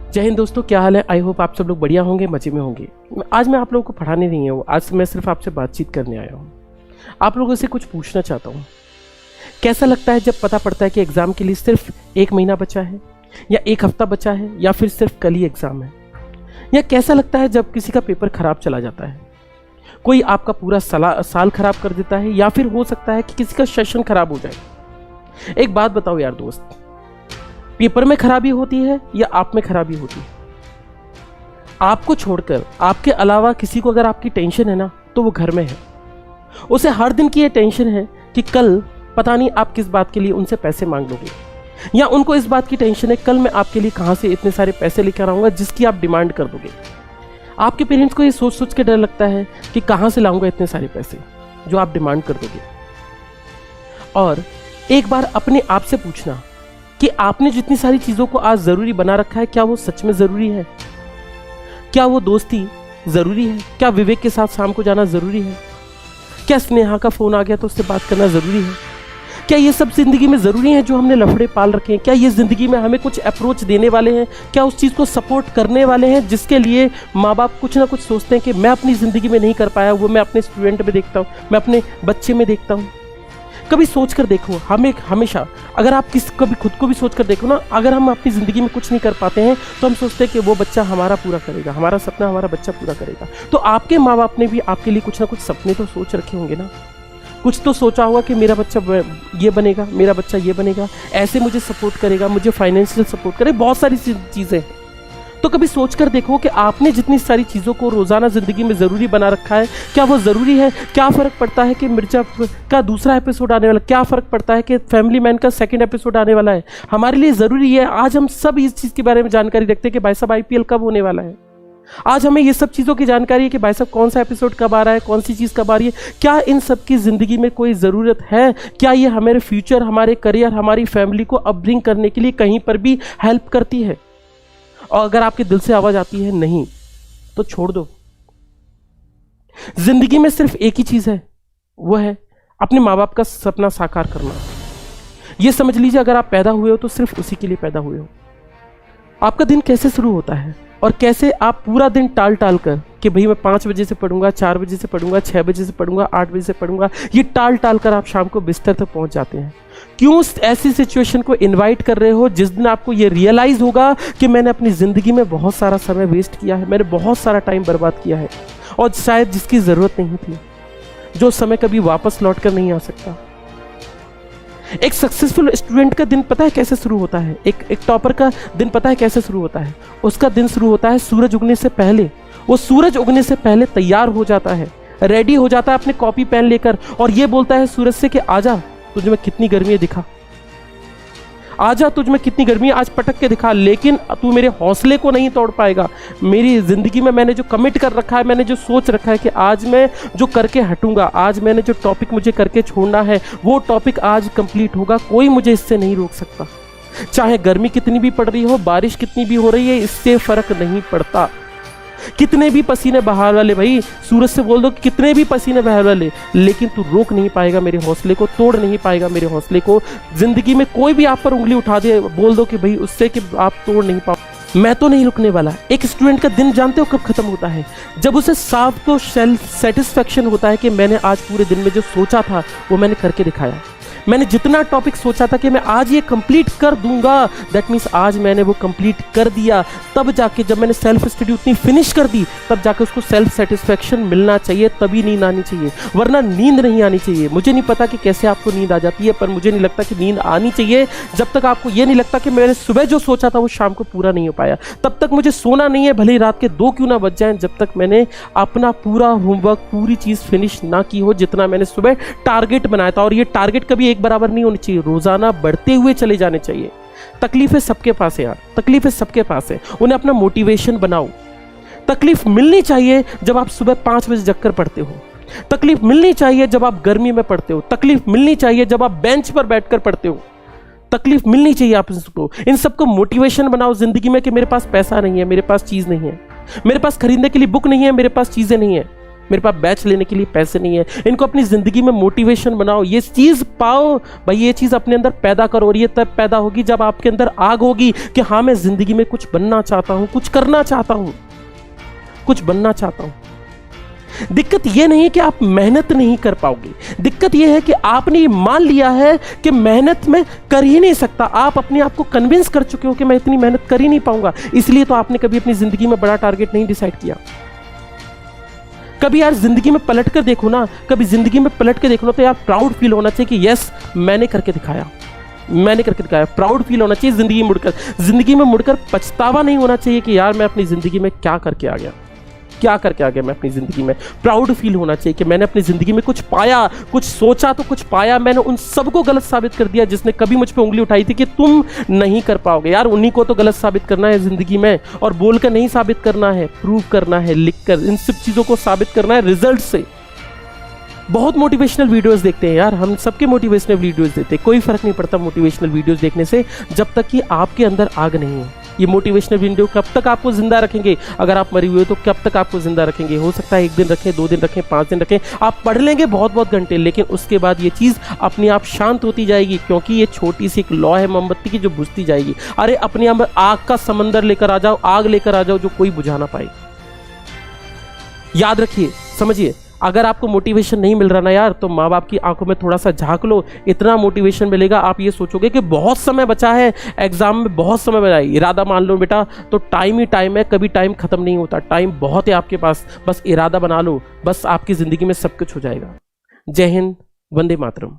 जय हिंद दोस्तों, क्या हाल है। आई होप आप सब लोग बढ़िया होंगे, मजे में होंगे। आज मैं आप लोगों को पढ़ाने नहीं हूँ, आज मैं सिर्फ आपसे बातचीत करने आया हूँ। आप लोगों से कुछ पूछना चाहता हूँ। कैसा लगता है जब पता पड़ता है कि एग्ज़ाम के लिए सिर्फ 1 महीना बचा है, या 1 हफ्ता बचा है, या फिर सिर्फ कल ही एग्ज़ाम है। या कैसा लगता है जब किसी का पेपर ख़राब चला जाता है, कोई आपका पूरा साल ख़राब कर देता है, या फिर हो सकता है कि किसी का सेशन ख़राब हो जाए। एक बात बताओ यार दोस्त, पेपर में खराबी होती है या आप में खराबी होती है? आपको छोड़कर, आपके अलावा किसी को अगर आपकी टेंशन है ना, तो वो घर में है। उसे हर दिन की ये टेंशन है कि कल पता नहीं आप किस बात के लिए उनसे पैसे मांग लोगे, या उनको इस बात की टेंशन है कल मैं आपके लिए कहाँ से इतने सारे पैसे लेकर आऊँगा जिसकी आप डिमांड कर दोगे। आपके पेरेंट्स को ये सोच सोच के डर लगता है कि कहाँ से लाऊंगा इतने सारे पैसे जो आप डिमांड कर दोगे। और एक बार अपने आप से पूछना कि आपने जितनी सारी चीज़ों को आज ज़रूरी बना रखा है, क्या वो सच में ज़रूरी है? क्या वो दोस्ती ज़रूरी है? क्या विवेक के साथ शाम को जाना ज़रूरी है? क्या स्नेहा का फ़ोन आ गया तो उससे बात करना ज़रूरी है? क्या ये सब ज़िंदगी में ज़रूरी है जो हमने लफड़े पाल रखे हैं? क्या ये ज़िंदगी में हमें कुछ अप्रोच देने वाले हैं? क्या उस चीज़ को सपोर्ट करने वाले हैं जिसके लिए माँ बाप कुछ ना कुछ सोचते हैं कि मैं अपनी ज़िंदगी में नहीं कर पाया, वो मैं अपने स्टूडेंट में देखता हूँ, मैं अपने बच्चे में देखता हूँ। कभी सोच कर देखो, हमेशा अगर आप कभी खुद को भी सोच कर देखो ना, अगर हम अपनी ज़िंदगी में कुछ नहीं कर पाते हैं तो हम सोचते हैं कि वो बच्चा हमारा पूरा करेगा, हमारा सपना हमारा बच्चा पूरा करेगा। तो आपके माँ बाप ने भी आपके लिए कुछ ना कुछ सपने तो सोच रखे होंगे ना। कुछ तो सोचा होगा कि मेरा बच्चा ये बनेगा, मेरा बच्चा ये बनेगा, ऐसे मुझे सपोर्ट करेगा, मुझे फाइनेंशियल सपोर्ट करे, बहुत सारी चीज़ें। तो कभी सोच कर देखो कि आपने जितनी सारी चीज़ों को रोज़ाना ज़िंदगी में ज़रूरी बना रखा है, क्या वो ज़रूरी है? क्या फ़र्क पड़ता है कि मिर्जा का दूसरा एपिसोड आने वाला, क्या फ़र्क पड़ता है कि फैमिली मैन का 2nd एपिसोड आने वाला है? हमारे लिए ज़रूरी है। आज हम सब इस चीज़ के बारे में जानकारी रखते हैं कि भाई साहब IPL कब होने वाला है। आज हमें ये सब चीज़ों की जानकारी है कि भाई साहब कौन सा एपिसोड कब आ रहा है, कौन सी चीज़ कब आ रही है। क्या इन सब की ज़िंदगी में कोई ज़रूरत है? क्या ये हमारे फ्यूचर, हमारे करियर, हमारी फैमिली को अपब्रिंग करने के लिए कहीं पर भी हेल्प करती है? और अगर आपके दिल से आवाज़ आती है नहीं, तो छोड़ दो। जिंदगी में सिर्फ एक ही चीज़ है, वो है अपने माँ बाप का सपना साकार करना। ये समझ लीजिए, अगर आप पैदा हुए हो तो सिर्फ उसी के लिए पैदा हुए हो। आपका दिन कैसे शुरू होता है और कैसे आप पूरा दिन टाल टाल कर कि भाई मैं 5 बजे से पढ़ूंगा, 4 बजे से पढ़ूंगा, 6 बजे से पढ़ूंगा, 8 बजे से पढ़ूंगा, ये टाल टाल कर आप शाम को बिस्तर तक पहुंच जाते हैं। क्यों ऐसी सिचुएशन को इनवाइट कर रहे हो जिस दिन आपको ये रियलाइज होगा कि मैंने अपनी ज़िंदगी में बहुत सारा समय वेस्ट किया है, मैंने बहुत सारा टाइम बर्बाद किया है, और शायद जिसकी ज़रूरत नहीं थी, जो समय कभी वापस लौट कर नहीं आ सकता। एक सक्सेसफुल स्टूडेंट का दिन पता है कैसे शुरू होता है? एक टॉपर का दिन पता है कैसे शुरू होता है? उसका दिन शुरू होता है सूरज उगने से पहले। वो सूरज उगने से पहले तैयार हो जाता है, रेडी हो जाता है अपने कॉपी पेन लेकर, और ये बोलता है सूरज से कि आजा, तुझे मैं कितनी गर्मी है दिखा, आजा तुझ में कितनी गर्मी है, आज पटक के दिखा। लेकिन तू मेरे हौसले को नहीं तोड़ पाएगा। मेरी ज़िंदगी में मैंने जो कमिट कर रखा है, मैंने जो सोच रखा है कि आज मैं जो करके हटूंगा, आज मैंने जो टॉपिक मुझे करके छोड़ना है, वो टॉपिक आज कंप्लीट होगा। कोई मुझे इससे नहीं रोक सकता। चाहे गर्मी कितनी भी पड़ रही हो, बारिश कितनी भी हो रही है, इससे फ़र्क नहीं पड़ता। कितने भी पसीने बहा वाले, भाई सूरज से बोल दो कि कितने भी पसीने बहा वाले, लेकिन तू रोक नहीं पाएगा मेरे हौसले को, तोड़ नहीं पाएगा मेरे हौसले को। जिंदगी में कोई भी आप पर उंगली उठा दे, बोल दो कि भाई उससे कि आप तोड़ नहीं पाओ, मैं तो नहीं रुकने वाला। एक स्टूडेंट का दिन जानते हो कब खत्म होता है? जब उसे साफ तो सेल्फ सेटिस्फैक्शन होता है कि मैंने आज पूरे दिन में जो सोचा था वो मैंने करके दिखाया। मैंने जितना टॉपिक सोचा था कि मैं आज ये कंप्लीट कर दूंगा, दैट मीन्स आज मैंने वो कंप्लीट कर दिया। तब जाके जब मैंने सेल्फ स्टडी उतनी फिनिश कर दी, तब जाके उसको सेल्फ सेटिस्फैक्शन मिलना चाहिए, तभी नींद आनी चाहिए, वरना नींद नहीं आनी चाहिए। मुझे नहीं पता कि कैसे आपको नींद आ जाती है, पर मुझे नहीं लगता कि नींद आनी चाहिए जब तक आपको ये नहीं लगता कि मैंने सुबह जो सोचा था वो शाम को पूरा नहीं हो पाया। तब तक मुझे सोना नहीं है, भले ही रात के 2 क्यों ना बज जाएं, जब तक मैंने अपना पूरा होमवर्क, पूरी चीज़ फिनिश ना की हो जितना मैंने सुबह टारगेट बनाया था। और ये टारगेट कभी एक बराबर नहीं होनी चाहिए, रोजाना बढ़ते हुए चले जाने चाहिए। तकलीफें सबके पास है यार, तकलीफें सबके पास है, उन्हें अपना मोटिवेशन बनाओ। तकलीफ मिलनी चाहिए जब आप सुबह 5 बजे जगकर पढ़ते हो, तकलीफ मिलनी चाहिए जब आप गर्मी में पढ़ते हो, तकलीफ मिलनी चाहिए जब आप बेंच पर बैठकर पढ़ते हो, तकलीफ मिलनी चाहिए आप इसको। इन सबको मोटिवेशन बनाओ जिंदगी में कि मेरे पास पैसा नहीं है, मेरे पास चीज़ नहीं है, मेरे पास खरीदने के लिए बुक नहीं है, मेरे पास चीज़ें नहीं है, मेरे पास बैच लेने के लिए पैसे नहीं है। इनको अपनी ज़िंदगी में मोटिवेशन बनाओ, ये चीज़ पाओ भाई, ये चीज़ अपने अंदर पैदा करो। और ये तब पैदा होगी जब आपके अंदर आग होगी कि हाँ मैं ज़िंदगी में कुछ बनना चाहता हूँ, कुछ करना चाहता हूँ, कुछ बनना चाहता हूँ। दिक्कत ये नहीं कि आप मेहनत नहीं कर पाओगे, दिक्कत ये है कि आपने ये मान लिया है कि मेहनत में कर ही नहीं सकता। आप अपने आप को कन्विंस कर चुके हो कि मैं इतनी मेहनत कर ही नहीं पाऊंगा, इसलिए तो आपने कभी अपनी जिंदगी में बड़ा टारगेट नहीं डिसाइड किया। कभी यार जिंदगी में पलट कर देखो ना, कभी जिंदगी में पलट के देखो ना, तो यार प्राउड फील होना चाहिए कि यस मैंने करके दिखाया, मैंने करके दिखाया। प्राउड फील होना चाहिए जिंदगी में मुड़कर पछतावा नहीं होना चाहिए कि यार मैं अपनी जिंदगी में क्या करके आ गया, क्या करके आ गया मैं अपनी जिंदगी में। प्राउड फील होना चाहिए कि मैंने अपनी जिंदगी में कुछ पाया, कुछ सोचा तो कुछ पाया। मैंने उन सबको गलत साबित कर दिया जिसने कभी मुझ पे उंगली उठाई थी कि तुम नहीं कर पाओगे। यार उन्हीं को तो गलत साबित करना है जिंदगी में, और बोलकर नहीं साबित करना है, प्रूव करना है, लिखकर। इन सब चीजों को साबित करना है रिजल्ट से। बहुत मोटिवेशनल वीडियोस देखते हैं यार, हम सबके मोटिवेशनल वीडियोस देखते हैं, कोई फर्क नहीं पड़ता मोटिवेशनल वीडियोस देखने से जब तक कि आपके अंदर आग नहीं है। ये मोटिवेशनल वीडियो कब तक आपको जिंदा रखेंगे? अगर आप मरे हुए हो तो कब तक आपको जिंदा रखेंगे? हो सकता है 1 दिन रखें, 2 दिन रखें, 5 दिन रखें, आप पढ़ लेंगे बहुत बहुत घंटे, लेकिन उसके बाद ये चीज़ अपने आप शांत होती जाएगी, क्योंकि ये छोटी सी एक लौ है मोमबत्ती की जो बुझती जाएगी। अरे अपने आप आग का समंदर लेकर आ जाओ, आग लेकर आ जाओ जो कोई बुझा ना पाए। याद रखिए, समझिए, अगर आपको मोटिवेशन नहीं मिल रहा ना यार, तो माँ बाप की आंखों में थोड़ा सा झांक लो, इतना मोटिवेशन मिलेगा आप ये सोचोगे कि बहुत समय बचा है, एग्जाम में बहुत समय बचा है। इरादा मान लो बेटा, तो टाइम ही टाइम है, कभी टाइम खत्म नहीं होता, टाइम बहुत है आपके पास, बस इरादा बना लो, बस आपकी जिंदगी में सब कुछ हो जाएगा। जय हिंद, वंदे मातरम।